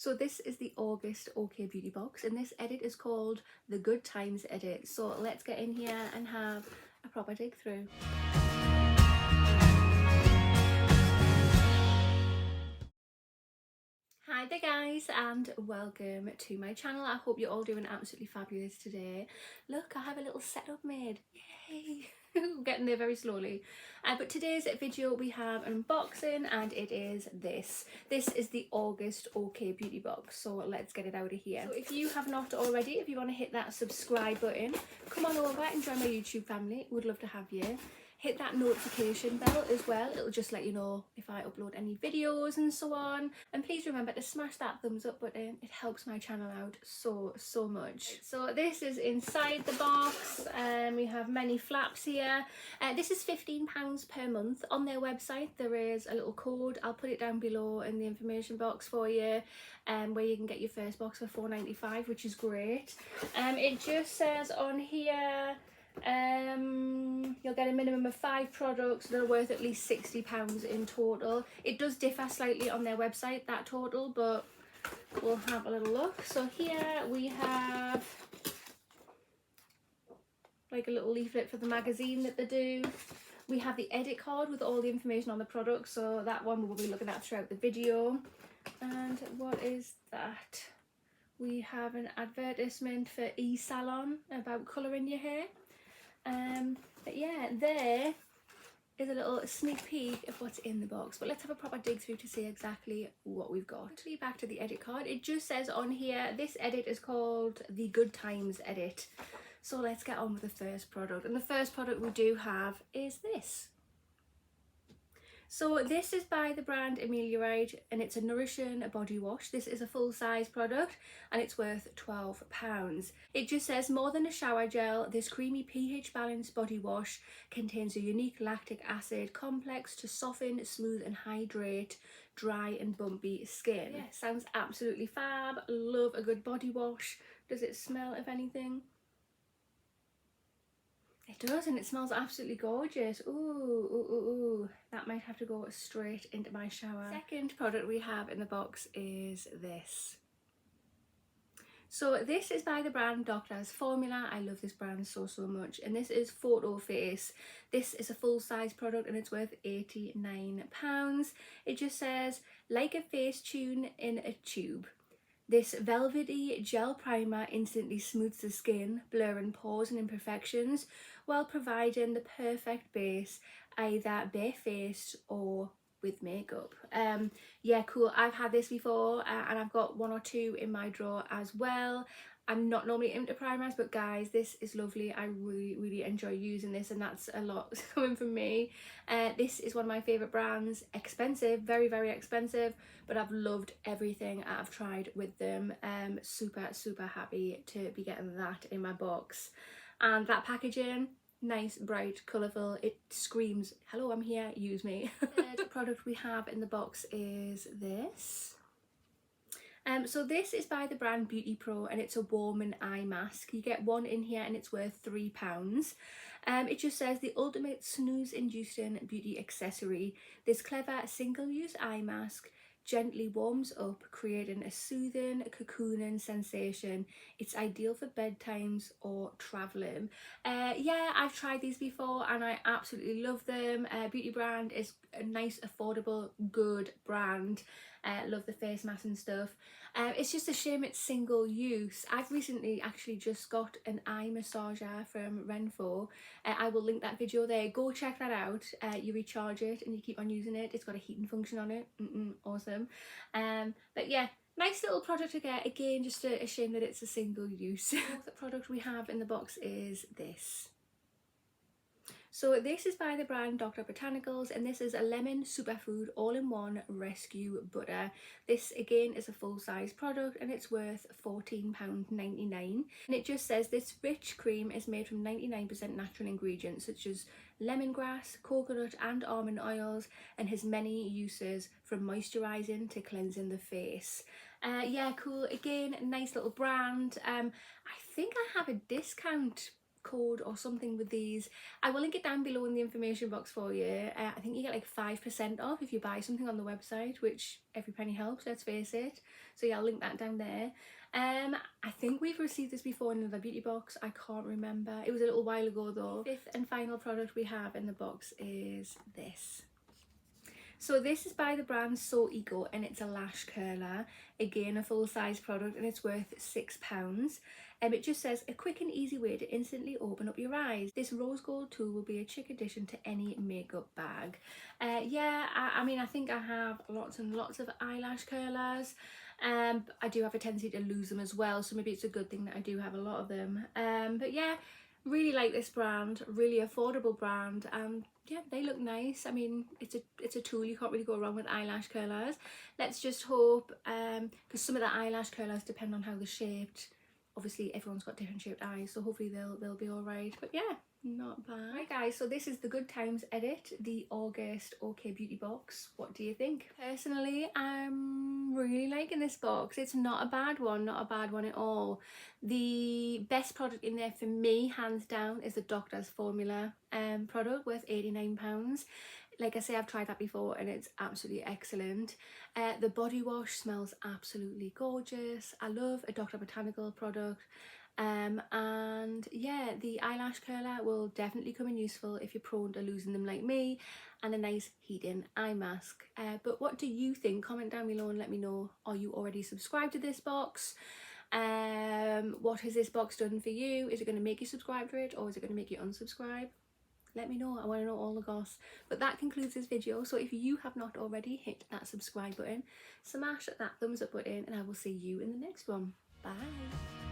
So this is the August OK Beauty box, and this edit is called the Good Times edit. So let's get in here and have a proper dig through. Hi there guys, and welcome to my channel. I hope you're all doing absolutely fabulous today. Look, I have a little setup made. Yay! Getting there very slowly. But today's video we have an unboxing, and it is this. This is the August OK Beauty box, so let's get it out of here. So if you have not already, if you want to hit that subscribe button, come on over and join my YouTube family. Would love to have you. Hit that notification bell as well, it'll just let you know if I upload any videos and so on. And please remember to smash that thumbs up button, it helps my channel out so much. So this is inside the box, we have many flaps here. This is £15 per month. On their website there is a little code, I'll put it down below in the information box for you, where you can get your first box for £4.95, which is great. It just says on here you'll get a minimum of 5 products that are worth at least £60 in total. It does differ slightly on their website, that total, but we'll have a little look. So here we have like a little leaflet for the magazine that they do. We have the edit card with all the information on the product, so that one we'll be looking at throughout the video. And what is that? We have an advertisement for e-salon about colouring your hair. But yeah, there is a little sneak peek of what's in the box, but let's have a proper dig through to see exactly what we've got. Quickly back to the edit card, it just says on here this edit is called the Good Times edit. So let's get on with the first product, and the first product we do have is this. So this is by the brand Ameliorate, and it's a nourishing body wash. This is a full-size product and it's worth £12. It just says, more than a shower gel, this creamy pH balanced body wash contains a unique lactic acid complex to soften, smooth and hydrate dry and bumpy skin. Yeah, sounds absolutely fab. Love a good body wash. Does it smell of anything? It does, and it smells absolutely gorgeous. Ooh, that might have to go straight into my shower. Second product we have in the box is this. So this is by the brand Doctor's Formula. I love this brand so much, and this is Photo Face. This is a full-size product and it's worth £89. It just says, like a face tune in a tube. This velvety gel primer instantly smooths the skin, blurring pores and imperfections, while providing the perfect base, either barefaced or with makeup. Yeah, cool. I've had this before, and I've got 1 or 2 in my drawer as well. I'm not normally into primers, but guys, this is lovely. I really enjoy using this, and that's a lot coming from me. This is one of my favourite brands. Expensive, very expensive, but I've loved everything I've tried with them. Super happy to be getting that in my box. And that packaging, nice, bright, colourful. It screams, hello, I'm here, use me. The third product we have in the box is this. So this is by the brand Beauty Pro, and it's a warming eye mask. You get 1 in here and it's worth £3. It just says, the ultimate snooze inducing beauty accessory. This clever single-use eye mask gently warms up, creating a soothing, cocooning sensation. It's ideal for bedtimes or travelling. Yeah, I've tried these before and I absolutely love them. Beauty brand is a nice, affordable, good brand. Love the face mask and stuff. It's just a shame it's single use. I've recently actually just got an eye massager from Renfo. I will link that video there. Go check that out. You recharge it and you keep on using it. It's got a heating function on it. Awesome. But yeah, nice little product to get. Again, just a shame that it's a single use. The product we have in the box is this. So this is by the brand Botanicals, and this is a lemon superfood all-in-one rescue butter. This again is a full-size product and it's worth £14.99. And it just says, this rich cream is made from 99% natural ingredients such as lemongrass, coconut and almond oils, and has many uses from moisturising to cleansing the face. Yeah, cool. Again, nice little brand. I think I have a discount code or something with these. I will link it down below in the information box for you. I think you get like 5% off if you buy something on the website, which every penny helps, let's face it. So yeah, I'll link that down there. I think we've received this before in another beauty box. I can't remember. It was a little while ago though. Fifth and final product we have in the box is this. So this is by the brand So Eco and it's a lash curler. Again, a full size product and it's worth £6. It just says a quick and easy way to instantly open up your eyes. This rose gold tool will be a chic addition to any makeup bag. Yeah, I mean, I think I have lots and lots of eyelash curlers. I do have a tendency to lose them as well, so maybe it's a good thing that I do have a lot of them. But yeah, really like this brand, really affordable brand, and yeah, they look nice. I mean, it's a tool, you can't really go wrong with eyelash curlers. Let's just hope, because some of the eyelash curlers depend on how they're shaped. Obviously everyone's got different shaped eyes, so hopefully they'll be all right. But yeah, not bad. Right guys, so this is the Good Times edit, the August OK Beauty box. What do you think? Personally, I'm really liking this box. It's not a bad one, not a bad one at all. The best product in there for me, hands down, is the Doctor's Formula product worth £89. Like I say, I've tried that before and it's absolutely excellent. The body wash smells absolutely gorgeous. I love a Dr. Botanical product. And yeah, the eyelash curler will definitely come in useful if you're prone to losing them like me, and a nice heating eye mask. But what do you think? Comment down below and let me know. Are you already subscribed to this box? What has this box done for you? Is it going to make you subscribe to it, or is it going to make you unsubscribe? Let me know. I want to know all the goss. But that concludes this video. So if you have not already, hit that subscribe button, smash that thumbs up button, and I will see you in the next one. Bye.